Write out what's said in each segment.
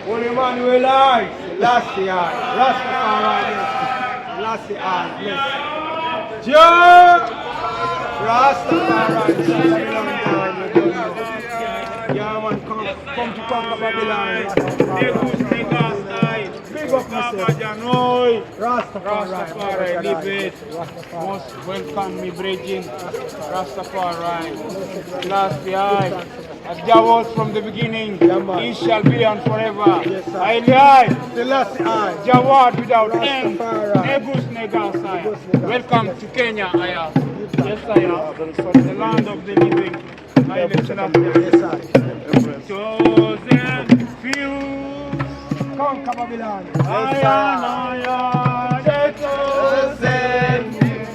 Holy Emmanuel I, Lassie Rastafari, Lassie I, bless. Joe! Rastafari, yeah man, come to conquer Babylon. Big up myself. Rastafari, live it. Most welcome me, brethren. Rastafari, Lassie I. As Jah was from the beginning, he shall be and forever. The last Jah was without end. Negus Negasai. Welcome to Kenya, I am. Yes, I am. The land of the living. I yes, I. Chosen few. Conquer Babylon. I am the chosen few.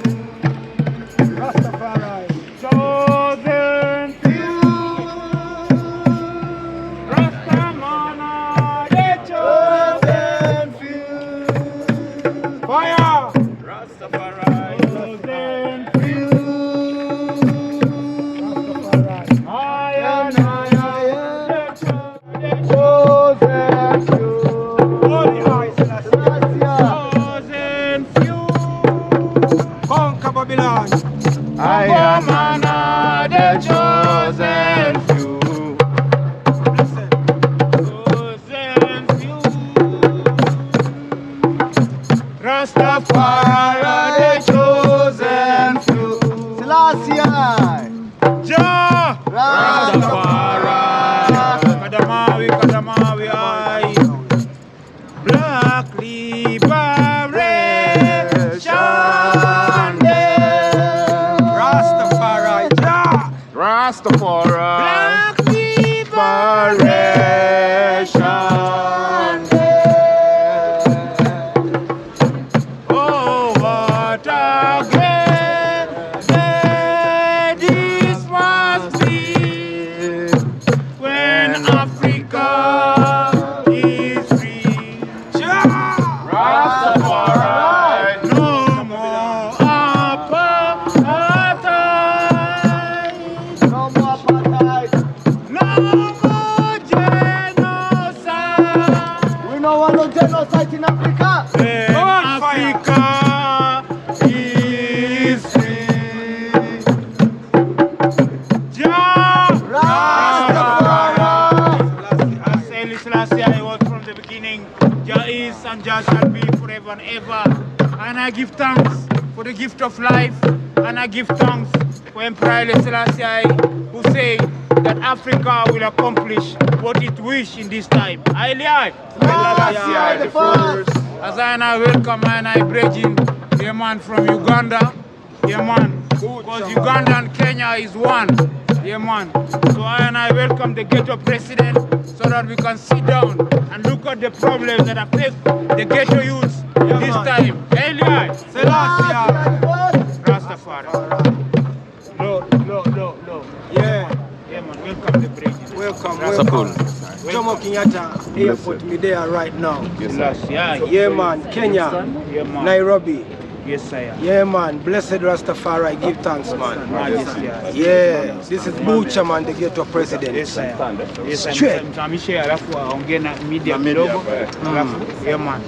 Rastafari. Chosen few. Fire! Rastafari, chosen few. Rastafari, I am the chosen few. Holy chosen few. Conquer Babylon. I am the chosen few. Chosen few. Rastafari, the chosen few. Selassie, Jah, Rastafari, Kadamawi, I. Black liberation day. Rastafari, Jah, Rastafari, Black liberation day. Oh, what a great day this must be when Africa is free. Rastafari, no more apartheid. No more apartheid. No more genocide. We don't want no genocide in Africa. Africa is free. Jah, Rastafari. As Selassie I was from the beginning, Jah is and Jah shall be forever and ever. And I give thanks for the gift of life, and I give thanks for Emperor Selassie I, who say that Africa will accomplish what it wish in this time. The first. As I welcome and I brethren, the man from Uganda, yeah man, because Uganda and Kenya is one, yeah man. So I welcome the ghetto president so that we can sit down and look at the problems that affect the ghetto youths this time. Rastafari. No. Yeah man, welcome the brethren. Welcome. Jomo Kenyatta Airport, me there right now. Yes, yeah man, Kenya, yeah, man. Nairobi. Yes, I am. Yeah man, blessed Rastafari, give thanks man. Yeah, this is Buchaman, the ghetto president. Yes, I am. Straight. Yeah man.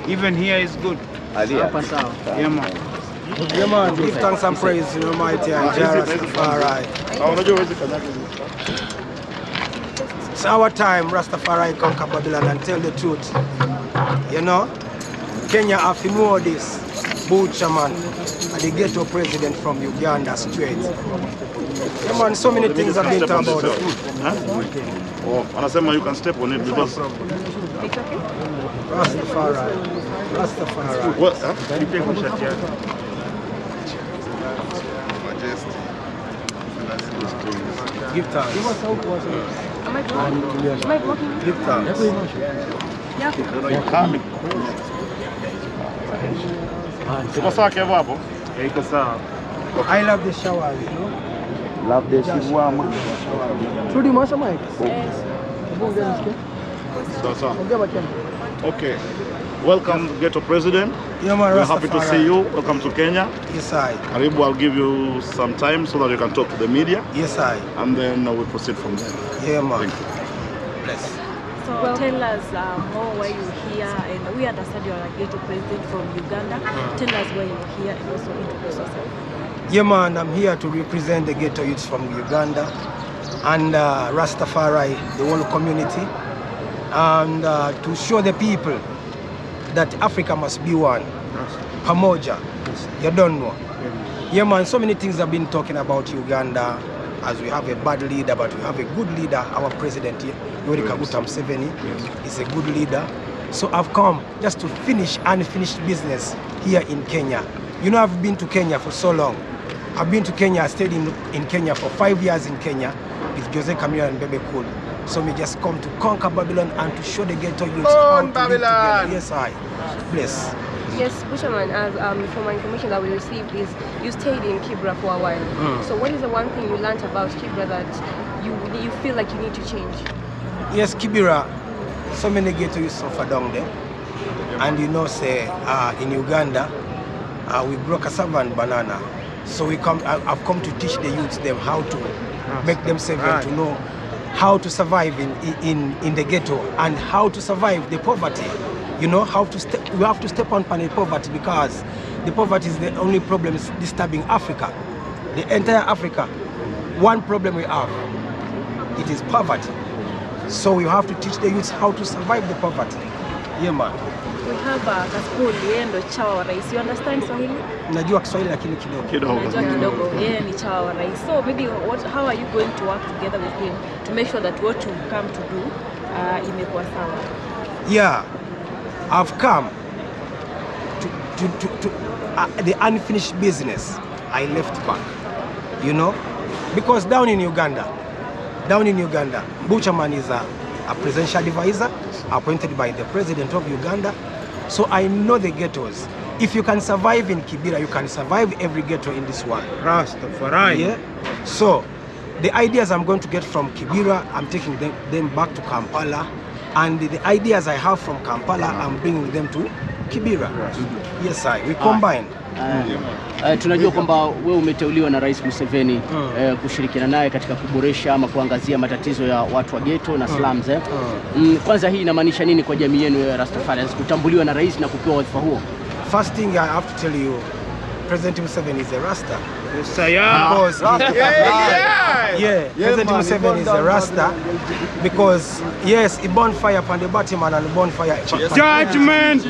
Even here is good. Yeah man. Yeah man, give thanks and praise to the Almighty and Jah Rastafari. It's our time, Rastafari conquer Babylon and tell the truth. You know, Kenya have to know this. Buchaman, the ghetto president from Uganda straight. Yeah man, so many things have been talked about. Oh, anasema you can step on it because Rastafari. What? You take a shot here. Majesty. Give thanks. Give thanks. I love the shower, you know. Love the shower. Trudy, Masha Mike. So. Okay. Welcome, Ghetto President. Yeah, man, We're happy to see you. Welcome to Kenya. Yes, I. Karibu, I'll give you some time so that you can talk to the media. Yes, I. And then we'll proceed from there. Yeah, man. Thank you. Bless. So tell us more why you're here, and we understand you're a ghetto president from Uganda. Tell us why you're here and also introduce yourself. Yeah, man, I'm here to represent the ghetto youths from Uganda and Rastafari, the whole community, and to show the people that Africa must be one. Pamoja. You don't know. Yeah, man, so many things have been talking about Uganda, as we have a bad leader, but we have a good leader. Our president, Museveni, is a good leader. So I've come just to finish unfinished business here in Kenya. You know, I've been to Kenya for so long. I've been to Kenya, I stayed in Kenya for 5 years in Kenya with Jose Camilo and Bebe Cool. So we just come to conquer Babylon and to show the ghetto youths how to live together. Yes, I. Bless. Yes, Buchaman, as from my information that we received is you stayed in Kibra for a while. So what is the one thing you learned about Kibra that you feel like you need to change? Yes, Kibra, so many ghetto youths suffer down there. And you know, say, in Uganda, we grow cassava and banana. So I've come to teach the youths them how to make themselves and to know how to survive in the ghetto and how to survive the poverty. You know, we have to step on the poverty, because the poverty is the only problem disturbing Africa. The entire Africa, one problem we have, it is poverty. So we have to teach the youths how to survive the poverty. Yeah, man. We have a school, yeye ndo chawa wa rais. You understand Swahili? Najua Kiswahili lakini kidogo. Najua kidogo. Yeye ni chawa wa rais. So maybe how are you going to work together with him to make sure that what you come to do imekuwa sawa? Yeah, I've come to the unfinished business I left back, you know, because down in Uganda, Buchaman is a presidential advisor appointed by the president of Uganda. So I know the ghettos. If you can survive in Kibera, you can survive every ghetto in this world. Rastafari. Yeah. So the ideas I'm going to get from Kibera, I'm taking them back to Kampala. And the ideas I have from Kampala, I'm bringing them to Kibera. Yes, we combine. Tunajua kwamba wewe umeteuliwa na Rais Museveni kushirikiana naye katika kuboresha ama kuangazia matatizo ya watu wa ghetto na slums. Kwanza hii inamaanisha nini kwa jamii yenu ya Rastafarians kutambuliwa na rais na kupewa wadhifa huo? First thing I have to tell you, President Museveni is a Rasta. President Museveni is a Rasta because yes, he born fire upon the Batman and born fire. Judgment.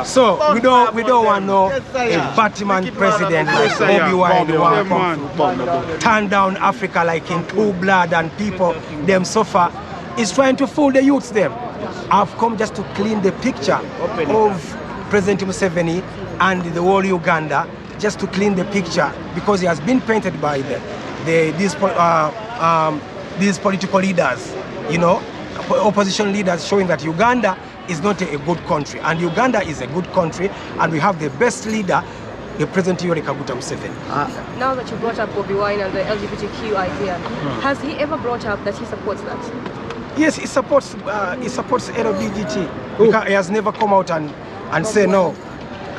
So we don't want no Batman president like Bobby Wine turn down Africa like in True Blood and people them suffer. He's trying to fool the youths them. I've come just to clean the picture of President Museveni and the whole Uganda, just to clean the picture, because he has been painted by these political leaders, you know, opposition leaders, showing that Uganda is not a good country, and Uganda is a good country, and we have the best leader, the President Museveni. Now that you brought up Bobby Wine and the LGBTQ idea, has he ever brought up that he supports that? Yes, he supports LGBTQ. Because he has never come out and say no,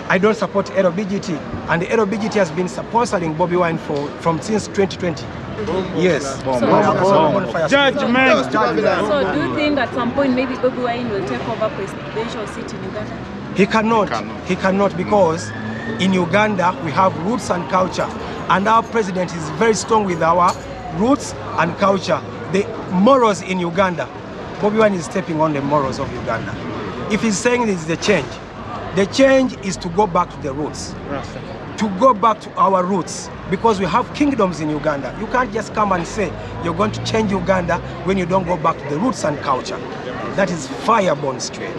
I don't support LGBTQ. And the LGBTQ has been sponsoring Bobby Wine since 2020. Yes. Judgment. So do you think at some point maybe Bobby Wine will take over presidential seat in Uganda? He cannot, because in Uganda we have roots and culture, and our president is very strong with our roots and culture. The morals in Uganda, Bobby Wine is stepping on the morals of Uganda. If he's saying this is the change is to go back to the roots, to go back to our roots, because we have kingdoms in Uganda. You can't just come and say you're going to change Uganda when you don't go back to the roots and culture. That is fireborn straight.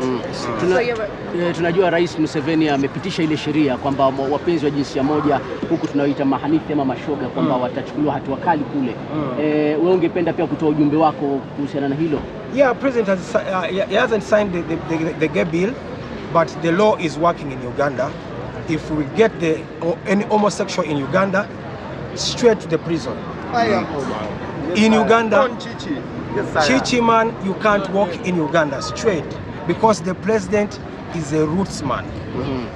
Tunajua Rais Museveni amepitisha ile sheria kwamba wapenzi wa jinsia moja huku tunaoita mahanithi ama mashoga kwamba watachukuliwa hatua kali kule. Wewe ungependa pia kutoa ujumbe wako kuhusiana na hilo? Yeah, President he hasn't signed the gay bill, but the law is working in Uganda. If we get any homosexual in Uganda, straight to the prison. In Uganda, Chichi man, you can't walk in Uganda straight. because the president is a roots man.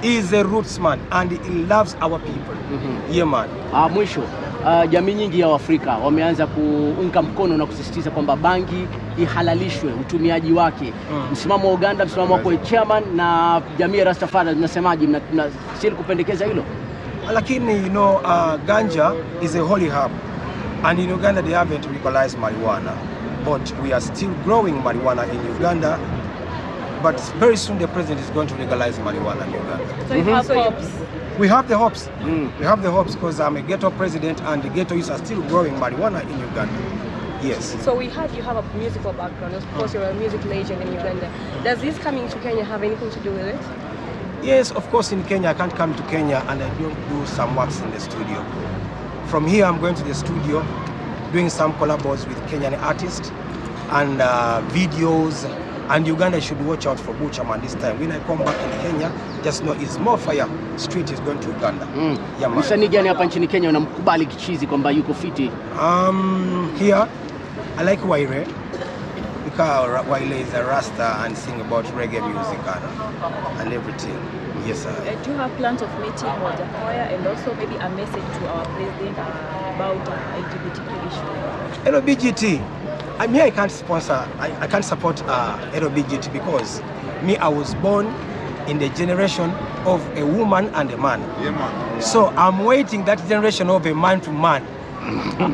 He is a roots man and he loves our people. Yeah, man. Mwisho, jamii nyingi ya Afrika wameanza kuunga mkono na kusisitiza kwamba bangi ihalalishwe utumiaji wake. Msimamo wa Uganda, msimamo wako chairman na jamii ya Rastafari mnasemaje? Mnasili kupendekeza hilo? Lakini you know, ganja is a holy herb, and in Uganda they haven't legalized marijuana, but we are still growing marijuana in Uganda. But very soon the president is going to legalize marijuana in Uganda. So you have hopes? We have the hopes. We have the hopes because I'm a ghetto president and the ghetto youths are still growing marijuana in Uganda. Yes. So we heard you have a musical background. Of course, you're a music legend in Uganda. Does this coming to Kenya have anything to do with it? Yes, of course. In Kenya, I can't come to Kenya and I don't do some works in the studio. From here, I'm going to the studio, doing some collabos with Kenyan artists and videos. And Uganda should watch out for Buchaman this time. When I come back in Kenya, just know it's more fire. Street is going to Uganda. Yeah, man. Msanii gani hapa nchini Kenya unamkubali kichizi kwamba yuko fiti? Here, I like Waire. Because Waire is a Rasta and sing about reggae music and everything. Yes, sir. Do you have plans of meeting Wajakoya and also maybe a message to our president about LGBTQ issue? LGBTQ. I mean, I can't sponsor, I can't support LGBTQ because me, I was born in the generation of a woman and a man. Yeah, man. So I'm waiting that generation of a man to man.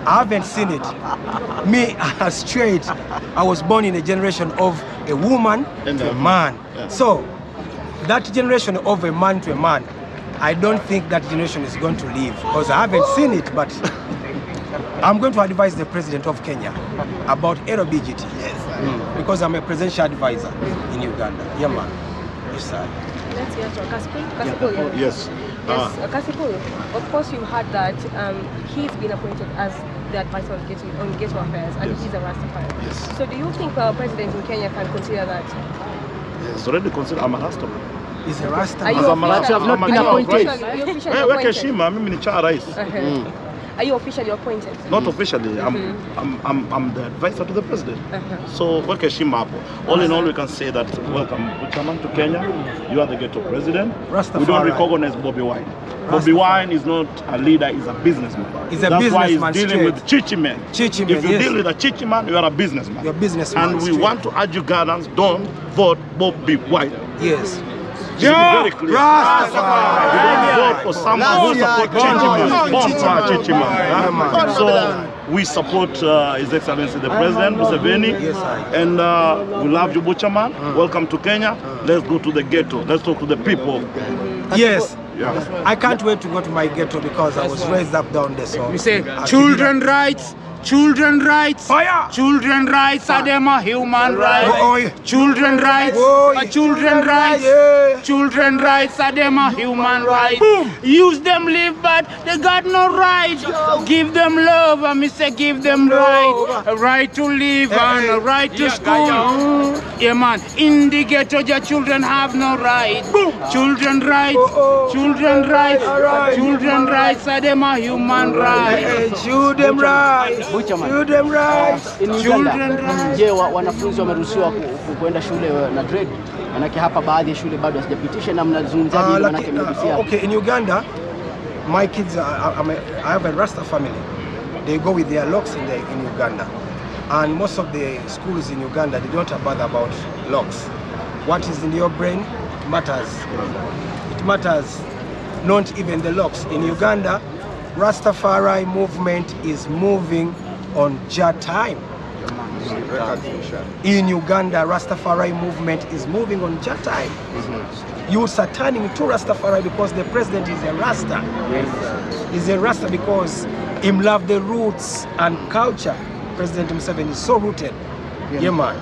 I haven't seen it. Me, straight, I was born in a generation of a woman to a man. Yeah. So that generation of a man to a man, I don't think that generation is going to leave because I haven't seen it, but I'm going to advise the president of Kenya about LGBTQ. Yes, because I'm a presidential advisor in Uganda. Yeah, man. Yes, sir. Let's hear from Kasipul. Kasipul, yeah. Yes. Yes, Kasipul, of course you heard that he's been appointed as the advisor on ghetto affairs and Yes. he's a Rastafarian. Yes. So do you think our president in Kenya can consider that? It's already considered. I'm a Rastaman. He's a Rasta. Are you As I'm a officially- Rasta, I'm a been appointed. Are you officially Weke appointed? heshima, mimi ni cha rais. Are you officially appointed? Not officially. I'm the advisor to the president. So weke heshima hapo. All in all, we can say that welcome Buchaman to Kenya. You are the ghetto president. Rastafari. We don't recognize Bobby Wine. Bobby Wine is not a leader, he's a businessman. He's a That's why businessman he's dealing straight. with chichi men. Chichi If men, you yes. deal with a chichi man, you are a businessman. You're a businessman, And we straight. want to urge Ugandans, don't vote Bobby Wine. Yes. Be very clear. Rastafari. We don't vote for someone who supports chichi men. Bomb for chichi man. So we support His Excellency the President, Museveni. Yes, I. And we love you, Buchaman. Welcome to Kenya. Let's go to the ghetto. Let's talk to the people. Yes. Yeah. I can't wait to go to my ghetto because I was raised up down there. So We say children rights, children rights, Fire! children rights are them a human right. Oh, yeah. Children rights, Oh, a yeah. children rights, Yeah. children rights are them a human right. Use them live, but they got no right. Give them love, and me say give them right, a right to live and a right to school. Yeah, man. In the ghetto, your children have no right. Children rights, children rights, children rights are them a human right. Hey, shoot them right. Buchaman. Shoot them right. In Children Uganda, rights. je, wanafunzi wameruhusiwa kuenda shule na grade? Manake hapa baadhi ya shule bado hazijapitisha na mnazungumzaje hilo manake mmegusia? Okay, in Uganda, my kids, I have a Rasta family. They go with their locks in Uganda. And most of the schools in Uganda, they don't bother about locks. What is in your brain matters. It matters, not even the locks. In Uganda, Rastafari movement is moving on Jah time. In Uganda, Rastafari movement is moving on Jah time. Youths are turning to Rastafari because the president is a Rasta. He's a Rasta because he loves the roots and culture. President Museveni is so rooted. Yeah, man.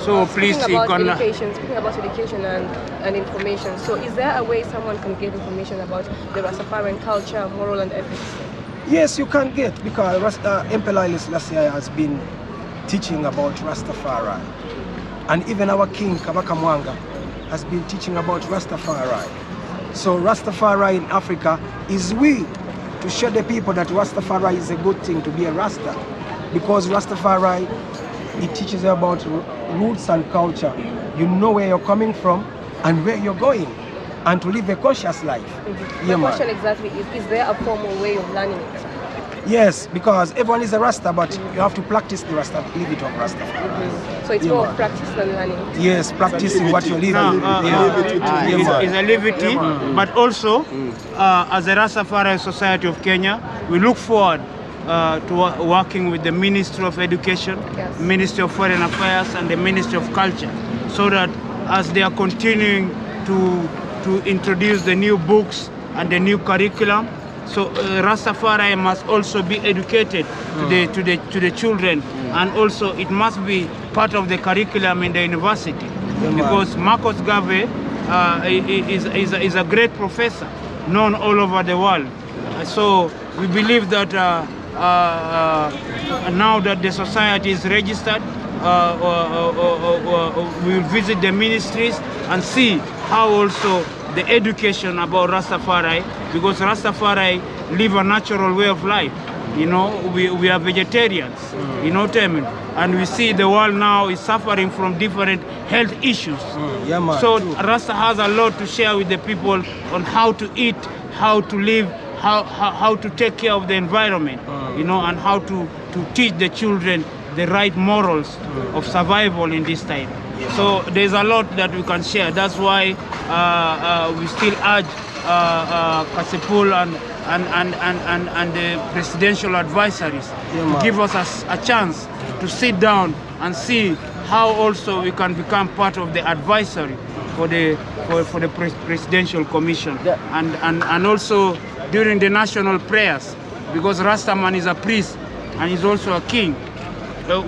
So please, Speaking about Ikon. education and information, so is there a way someone can get information about the Rastafarian culture, moral and ethics? Yes, you can get, because Emperor Haile Selassie has been teaching about Rastafari. And even our king, Kabaka Mwanga, has been teaching about Rastafari. So Rastafari in Africa is we to show the people that Rastafari is a good thing to be a Rasta. Because Rastafari, it teaches about roots and culture, you know where you're coming from and where you're going, and to live a conscious life. The question exactly is there a formal way of learning it? Yes, because everyone is a Rasta, but you have to practice the Rasta, live it of Rasta. So it's more of practice than learning. Yes, practicing what you're living. It's a liberty, but also as a Rastafari Society of Kenya, we look forward to working with the Ministry of Education, Ministry of Foreign Affairs, and the Ministry of Culture, so that as they are continuing to introduce the new books and the new curriculum, so Rastafari must also be educated to the children, and also it must be part of the curriculum in the university, because Marcos Garvey is a great professor known all over the world. So we believe that now that the society is registered, we will visit the ministries and see how also the education about Rastafari, because Rastafari live a natural way of life. You know, we are vegetarians, you know what I mean? And we see the world now is suffering from different health issues. So Rasta has a lot to share with the people on how to eat, how to live, how to take care of the environment, you know, and how to teach the children the right morals of survival in this time. So there's a lot that we can share. That's why we still urge Kasipul and the presidential advisories to give us a chance to sit down and see how also we can become part of the advisory for the presidential commission, and also during the national prayers, because Rastaman is a priest and he's also a king.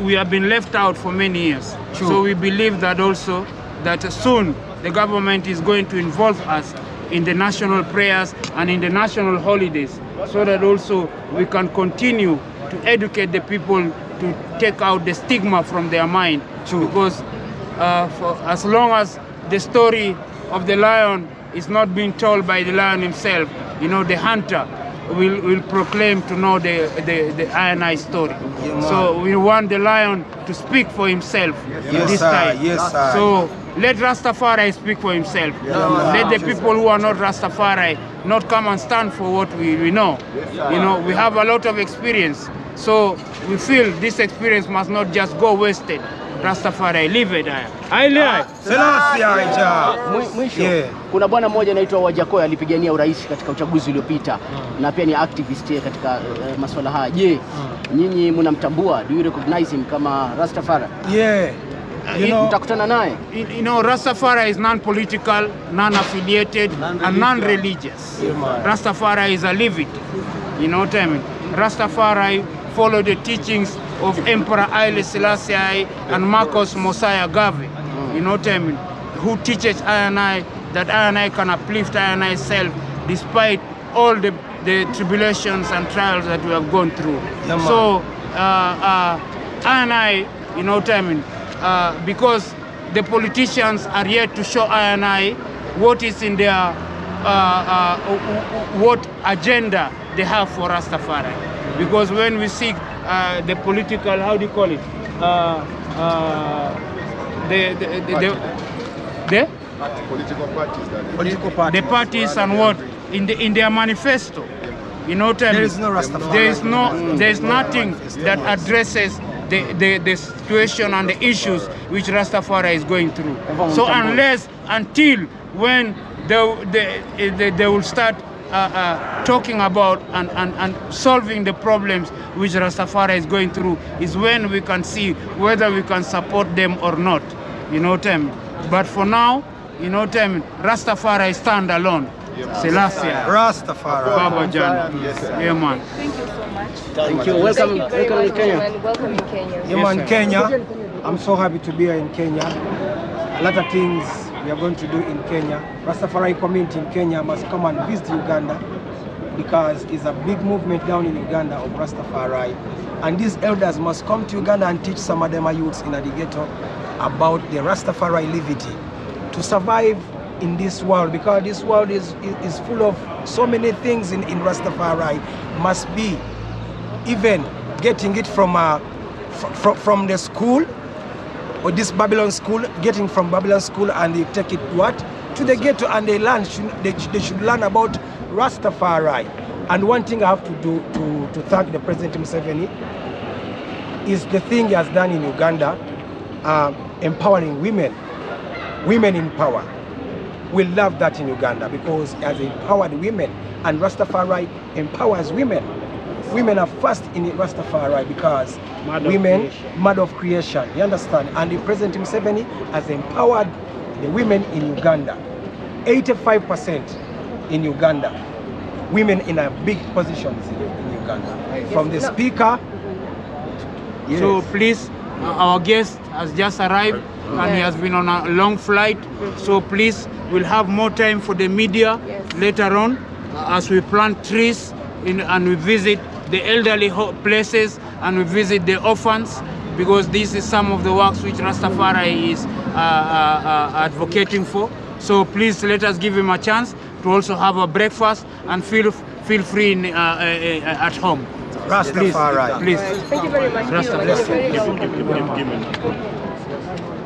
We have been left out for many years. True. So we believe that also that soon the government is going to involve us in the national prayers and in the national holidays, so that also we can continue to educate the people to take out the stigma from their mind. True. Because for as long as the story of the lion is not being told by the lion himself, you know, the hunter will proclaim to know the I story. So we want the lion to speak for himself this time. So let Rastafari speak for himself. Let the people who are not Rastafari not come and stand for what we know. You know, we have a lot of experience. So we feel this experience must not just go wasted. Rastafari live it. Mwisho, kuna bwana mmoja anaitwa Wajakoya alipigania urais katika uchaguzi uliopita na pia ni activist katika masuala haya. Je, nyinyi mnamtambua? Do you recognize him kama Rastafari? Mtakutana naye? You know, Rastafari is non-political, non-affiliated, and non-religious. Rastafari is a living. You know what I mean? Rastafari follow the teachings of Emperor Haile Selassie and Marcos Mosiah Garvey, you know what I mean, who teaches I that I can uplift I self despite all the tribulations and trials that we have gone through. So I, you know what I mean, because the politicians are yet to show I what is in their what agenda they have for Rastafari. Because when we see the political, how do you call it? The parties and what in their manifesto, you know what I mean? There is no Rastafari. There is nothing that addresses the situation and the issues which Rastafari is going through. So until when they will start talking about and solving the problems which Rastafari is going through, is when we can see whether we can support them or not. You know what I mean? But for now, you know what I mean, Rastafari stand alone. Selassie. Rastafari. Baba Jan. Yeah, man. Thank you so much. Thank you. Welcome in Kenya. And welcome in Kenya. Yeah, man, Kenya. I'm so happy to be here in Kenya. A lot of things we are going to do in Kenya. Rastafari community in Kenya must come and visit Uganda, because it's a big movement down in Uganda of Rastafari. And these elders must come to Uganda and teach some of them youths in the ghetto about the Rastafari liberty to survive in this world, because this world is full of so many things in Rastafari. Must be even getting it from the school or this Babylon school, getting from Babylon school, and they take it what? To the ghetto, and they learn. They should learn about Rastafari. And one thing I have to do to thank the President Museveni is the thing he has done in Uganda, empowering women. Women in power. We love that in Uganda because he has empowered women, and Rastafari empowers women. Women are first in Rastafari because women, mother of creation, you understand? And the President Museveni has empowered the women in Uganda. 85% in Uganda. Women in a big positions in Uganda. From the speaker. Yes. So please, our guest has just arrived and he has been on a long flight. So please, we'll have more time for the media later on as we plant trees and we visit the elderly places and we visit the orphans, because this is some of the works which Rastafari is advocating for. So please let us give him a chance to also have a breakfast and feel free at home. Rastafari. Please. Thank you very much. Rastafari. You're very welcome. Give me.